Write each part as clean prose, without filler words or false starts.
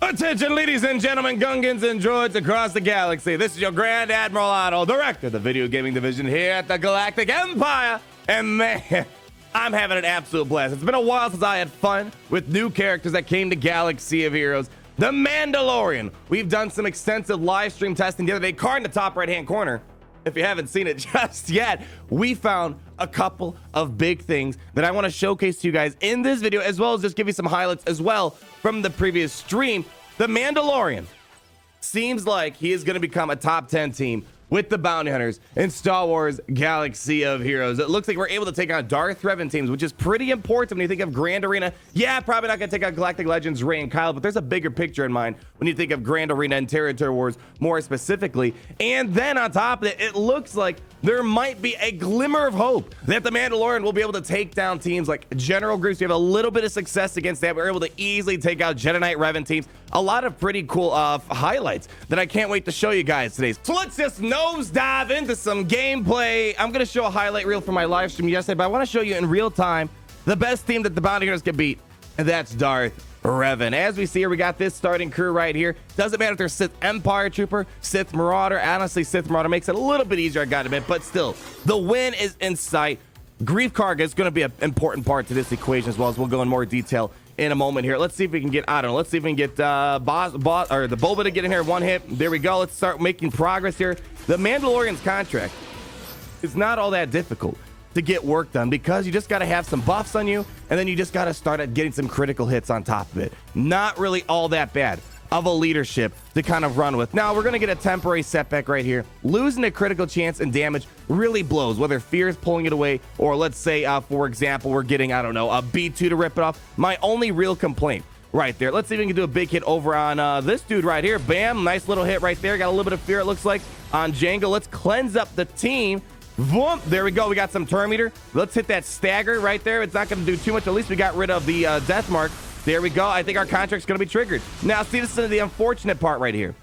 Attention, ladies and gentlemen, Gungans and droids across the galaxy. This is your Grand Admiral Otto, director of the video gaming division here at the Galactic Empire. And man, I'm having an absolute blast. It's been a while since I had fun with new characters that came to Galaxy of Heroes. The Mandalorian. We've done some extensive live stream testing the other day. Card in the top right-hand corner. If you haven't seen it just yet, we found a couple of big things that I want to showcase to you guys in this video, as well as just give you some highlights as well from the previous stream. The Mandalorian seems like he is going to become a top 10 team with the bounty hunters in Star Wars Galaxy of Heroes. It looks like we're able to take on Darth Revan teams, which is pretty important when you think of Grand Arena. Yeah, probably not going to take out Galactic Legends, Rey and Kyle, but there's a bigger picture in mind when you think of Grand Arena and Territory Wars more specifically. And then on top of it, it looks like there might be a glimmer of hope that the Mandalorian will be able to take down teams like General Grievous. We have a little bit of success against that. We're able to easily take out Jedi Knight Revan teams. A lot of pretty cool highlights that I can't wait to show you guys today. So let's just nose dive into some gameplay. I'm going to show a highlight reel from my live stream yesterday, but I want to show you in real time the best team that the bounty hunters can beat, and that's Darth Revan. As we see here, we got this starting crew right here. Doesn't matter if they're Sith Empire Trooper, Sith Marauder. Honestly, Sith Marauder makes it a little bit easier, I gotta admit, but still, the win is in sight. Grief Karga is going to be an important part to this equation, as well as we'll go in more detail in a moment here. Let's see if we can get, I don't know, let's see if we can get Boss or the Boba to get in here. One hit. There we go. Let's start making progress here. The Mandalorian's contract is not all that difficult to get work done, because you just got to have some buffs on you, and then you just got to start at getting some critical hits on top of it. Not really all that bad of a leadership to kind of run with. Now we're going to get a temporary setback right here. Losing a critical chance and damage really blows, whether fear is pulling it away, or let's say for example we're getting, I don't know, a B2 to rip it off. My only real complaint right there. Let's see if we can do a big hit over on this dude right here. Bam, nice little hit right there. Got a little bit of fear, it looks like, on Django. Let's cleanse up the team. Boom, there we go. We got some turn meter. Let's hit that stagger right there. It's not going to do too much. At least we got rid of the death mark. There we go. I think our contract's going to be triggered. Now, see, this is the unfortunate part right here.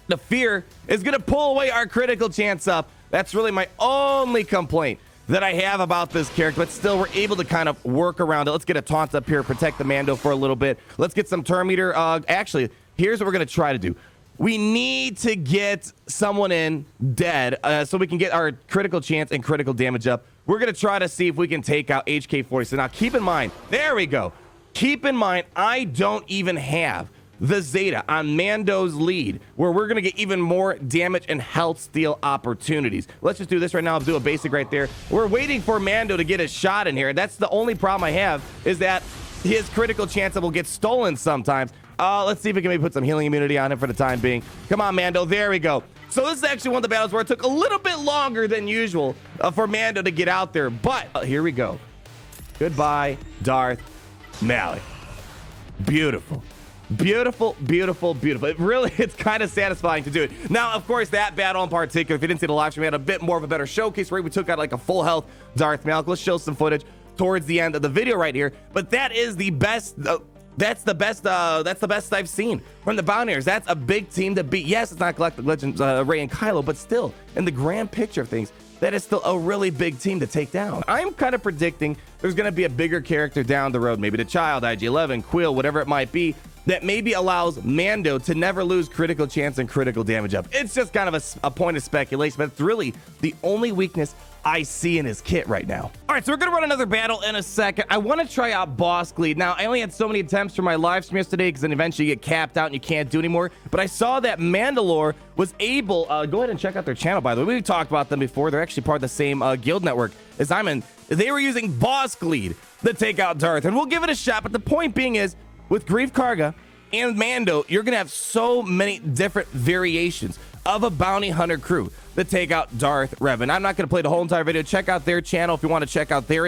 The fear is going to pull away our critical chance up. That's really my only complaint that I have about this character, but still we're able to kind of work around it. Let's get a taunt up here, protect the Mando for a little bit. Let's get some turn meter. Actually, here's what we're going to try to do. We need to get someone in dead so we can get our critical chance and critical damage up. We're going to try to see if we can take out HK40. So now keep in mind, there we go. Keep in mind, I don't even have the Zeta on Mando's lead, where we're going to get even more damage and health steal opportunities. Let's just do this right now. I'll do a basic right there. We're waiting for Mando to get a shot in here. That's the only problem I have, is that his critical chance will get stolen sometimes. Let's see if we can maybe put some healing immunity on him for the time being. Come on, Mando. There we go. So this is actually one of the battles where it took a little bit longer than usual for Mando to get out there. But here we go. Goodbye, Darth Mally. Beautiful. Beautiful, beautiful, beautiful. It's kind of satisfying to do it. Now, of course, that battle in particular, if you didn't see the live stream, we had a bit more of a better showcase where we took out like a full health Darth Malik. Let's show some footage towards the end of the video right here. But that is the best... That's the best I've seen from the bounty hunters. That's a big team to beat. Yes, it's not Galactic Legends, Rey and Kylo, but still, in the grand picture of things, that is still a really big team to take down. I'm kind of predicting there's going to be a bigger character down the road, maybe the Child, IG-11, Quill, whatever it might be, that maybe allows Mando to never lose critical chance and critical damage up. It's just kind of a point of speculation, but it's really the only weakness I see in his kit right now. All right, so we're gonna run another battle in a second. I want to try out Bossk Lead. Now, I only had so many attempts for my live stream yesterday, because then eventually you get capped out and you can't do anymore. But I saw that Mandalore was able, go ahead and check out their channel, by the way. We've talked about them before. They're actually part of the same guild network as I'm in. They were using Bossk Lead to take out Darth, and we'll give it a shot. But the point being is, with Grief Karga and Mando, you're gonna have so many different variations of a bounty hunter crew that take out Darth Revan. I'm not going to play the whole entire video. Check out their channel if you want to check out their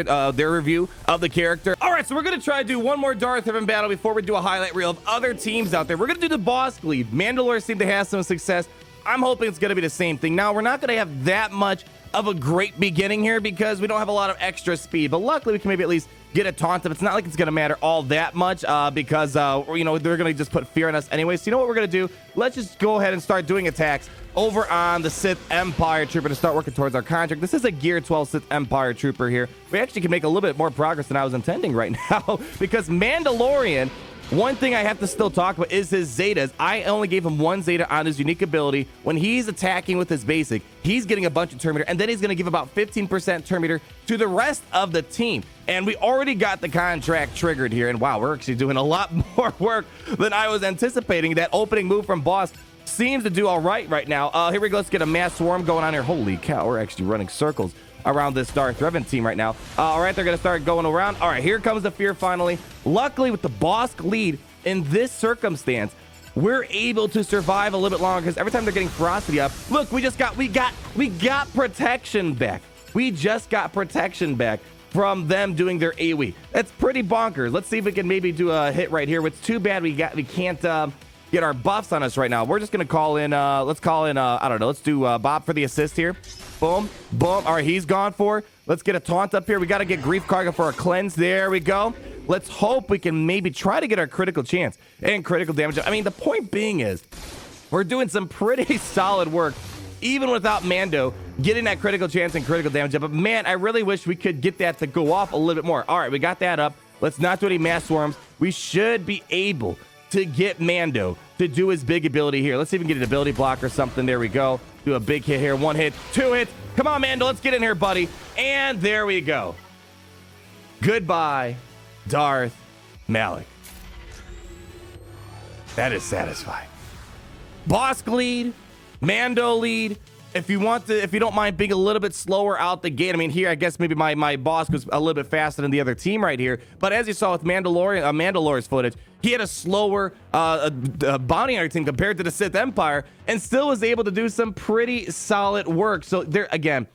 review of the character. All right, so we're going to try to do one more Darth Revan battle before we do a highlight reel of other teams out there. We're going to do the Bossk Lead. Mandalore seemed to have some success. I'm hoping it's going to be the same thing. Now, we're not going to have that much of a great beginning here because we don't have a lot of extra speed, but luckily we can maybe at least get a taunt. It's not like it's going to matter all that much because, you know, they're going to just put fear in us anyway. So you know what we're going to do? Let's just go ahead and start doing attacks over on the Sith Empire Trooper to start working towards our contract. This is a Gear 12 Sith Empire Trooper here. We actually can make a little bit more progress than I was intending right now because Mandalorian One thing I have to still talk about is his Zetas. I only gave him 1 Zeta on his unique ability. When he's attacking with his basic, he's getting a bunch of turn meter, and then he's going to give about 15% turn meter to the rest of the team. And we already got the contract triggered here, and wow, we're actually doing a lot more work than I was anticipating. That opening move from Bossk seems to do all right now. Here we go. Let's get a mass swarm going on here. Holy cow, we're actually running circles around this Darth Revan team right now. All right, they're going to start going around. All right, here comes the fear finally. Luckily, with the Bossk lead in this circumstance, we're able to survive a little bit longer because every time they're getting ferocity up, look, we got protection back. We just got protection back from them doing their AoE. That's pretty bonkers. Let's see if we can maybe do a hit right here. It's too bad we can't get our buffs on us right now. We're just gonna call in let's call in I don't know, let's do Bob for the assist here. Boom, boom. All right, he's gone for. Let's get a taunt up here. We got to get Grief Karga for a cleanse. There we go. Let's hope we can maybe try to get our critical chance and critical damage. I mean, the point being is we're doing some pretty solid work even without Mando getting that critical chance and critical damage up. But man, I really wish we could get that to go off a little bit more. All right, we got that up. Let's not do any mass swarms. We should be able to get Mando to do his big ability here. Let's see if we can get an ability block or something. There we go. Do a big hit here. 1 hit, 2 hits. Come on, Mando. Let's get in here, buddy. And there we go. Goodbye, Darth Malik. That is satisfying. Bossk lead, Mando lead. If you don't mind being a little bit slower out the gate, I mean, here, I guess maybe my Bossk was a little bit faster than the other team right here. But as you saw with Mandalorian's footage, he had a slower bounty hunter team compared to the Sith Empire and still was able to do some pretty solid work. So there, again,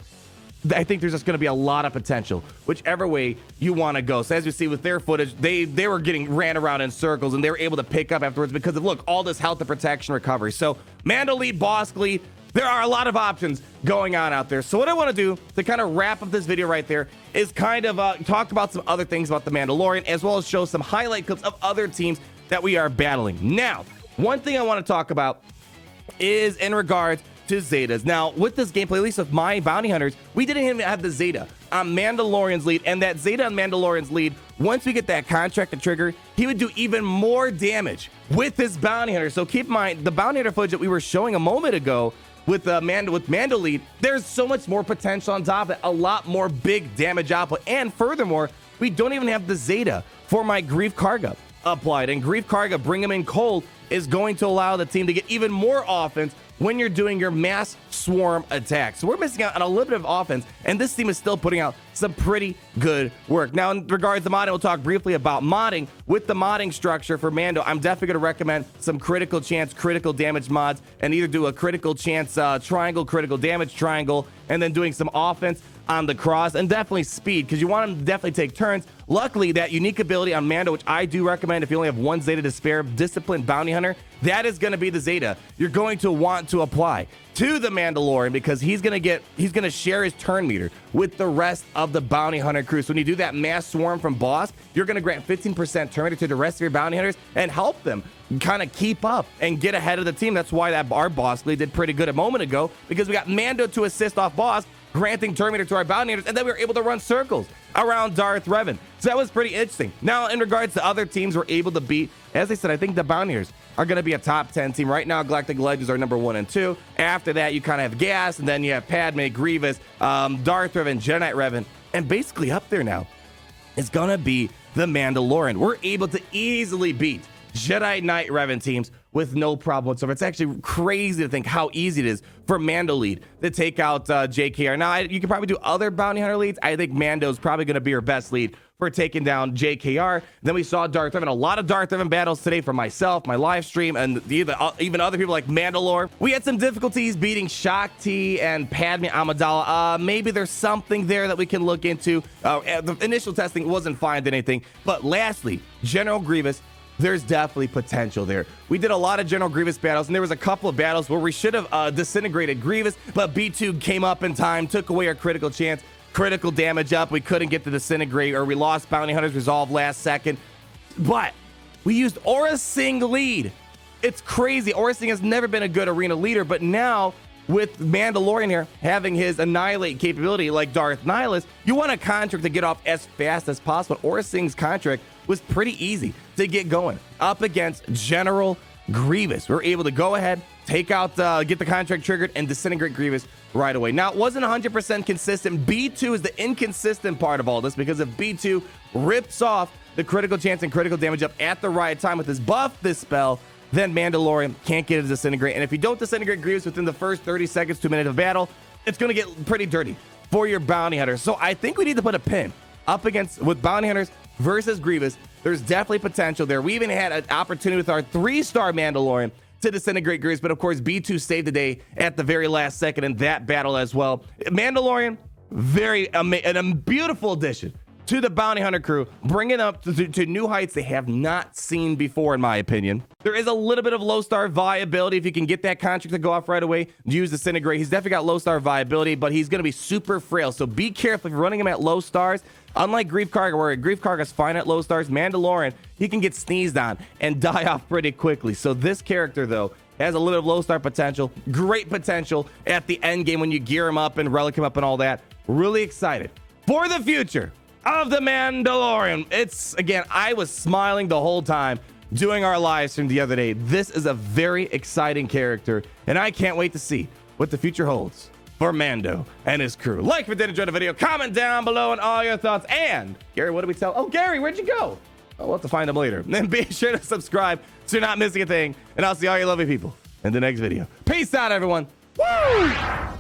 I think there's just going to be a lot of potential, whichever way you want to go. So as you see with their footage, they were getting ran around in circles and they were able to pick up afterwards because of, look, all this health and protection recovery. So Mando lead, Bossk lead. There are a lot of options going on out there. So what I want to do to kind of wrap up this video right there is kind of talk about some other things about the Mandalorian, as well as show some highlight clips of other teams that we are battling. Now, one thing I want to talk about is in regards to Zetas. Now, with this gameplay, at least with my bounty hunters, we didn't even have the Zeta on Mandalorian's lead, and that Zeta on Mandalorian's lead, once we get that contract to trigger, he would do even more damage with his bounty hunter. So keep in mind, the bounty hunter footage that we were showing a moment ago with Mando lead, there's so much more potential on top of it, a lot more big damage output. And furthermore, we don't even have the Zeta for my Grief Karga applied. And Grief Karga, bring him in cold, is going to allow the team to get even more offense when you're doing your mass swarm attack. So we're missing out on a little bit of offense, and this team is still putting out some pretty good work. Now, in regards to modding, we'll talk briefly about modding. With the modding structure for Mando, I'm definitely going to recommend some critical chance, critical damage mods, and either do a critical chance triangle, critical damage triangle, and then doing some offense on the cross, and definitely speed, because you want him to definitely take turns. Luckily, that unique ability on Mando, which I do recommend if you only have 1 Zeta to spare, Disciplined Bounty Hunter, that is going to be the Zeta you're going to want to apply to the Mandalorian, because he's going to share his turn meter with the rest of the bounty hunter crew. So when you do that mass swarm from Bossk, you're going to grant 15% turn meter to the rest of your bounty hunters and help them kind of keep up and get ahead of the team. That's why our Bossk lead did pretty good a moment ago, because we got Mando to assist off Bossk, granting turn meter to our bounty hunters, and then we were able to run circles around Darth Revan. So that was pretty interesting. Now, in regards to other teams we're able to beat, as I said, I think the bounty hunters are going to be a top 10 team. Right now, Galactic Legends are number 1 and 2. After that, you kind of have Gas, and then you have Padme, Grievous, Darth Revan, Jedi Revan, and basically up there now is going to be the Mandalorian. We're able to easily beat Jedi Knight Revan teams with no problem whatsoever. It's actually crazy to think how easy it is for Mando lead to take out JKR. Now, you can probably do other bounty hunter leads. I think Mando's probably going to be our best lead for taking down JKR. Then we saw Darth Revan, a lot of Darth Revan battles today from myself, my live stream, and even other people like Mandalore. We had some difficulties beating Shakti and Padme Amidala. Maybe there's something there that we can look into. The initial testing wasn't finding anything. But lastly, General Grievous, there's definitely potential there. We did a lot of General Grievous battles, and there was a couple of battles where we should have disintegrated Grievous, but B2 came up in time, took away our critical chance, critical damage up. We couldn't get to disintegrate, or we lost Bounty Hunter's Resolve last second. But we used Aura Singh lead. It's crazy. Aura Singh has never been a good arena leader, but now with Mandalorian here having his annihilate capability like Darth Nihilus, you want a contract to get off as fast as possible. Aura Singh's contract was pretty easy to get going up against General Grievous. We were able to go ahead, take out, get the contract triggered, and disintegrate Grievous right away. Now, it wasn't 100% consistent. B2 is the inconsistent part of all this, because if B2 rips off the critical chance and critical damage up at the right time with his buff, this spell, then Mandalorian can't get a disintegrate. And if you don't disintegrate Grievous within the first 30 seconds to a minute of battle, it's going to get pretty dirty for your bounty hunters. So I think we need to put a pin up against with bounty hunters versus Grievous. There's definitely potential there. We even had an opportunity with our 3-star Mandalorian to disintegrate Grievous, but of course B2 saved the day at the very last second in that battle as well. Mandalorian, a beautiful addition to the bounty hunter crew, bringing up to new heights they have not seen before, in my opinion. There is a little bit of low star viability if you can get that contract to go off right away. Use disintegrate. He's definitely got low star viability, but he's going to be super frail. So be careful if you're running him at low stars. Unlike Grief Karga, where Grief Karga's fine at low stars, Mandalorian, he can get sneezed on and die off pretty quickly. So this character, though, has a little of low star potential. Great potential at the end game when you gear him up and relic him up and all that. Really excited for the future of the Mandalorian. It's, again, I was smiling the whole time doing our live stream the other day. This is a very exciting character, and I can't wait to see what the future holds for Mando and his crew. Like if you did enjoy the video, comment down below and all your thoughts. And Gary, what did we tell? Oh, Gary, where'd you go? Oh, we'll have to find him later. And then be sure to subscribe so you're not missing a thing. And I'll see all you lovely people in the next video. Peace out, everyone. Woo!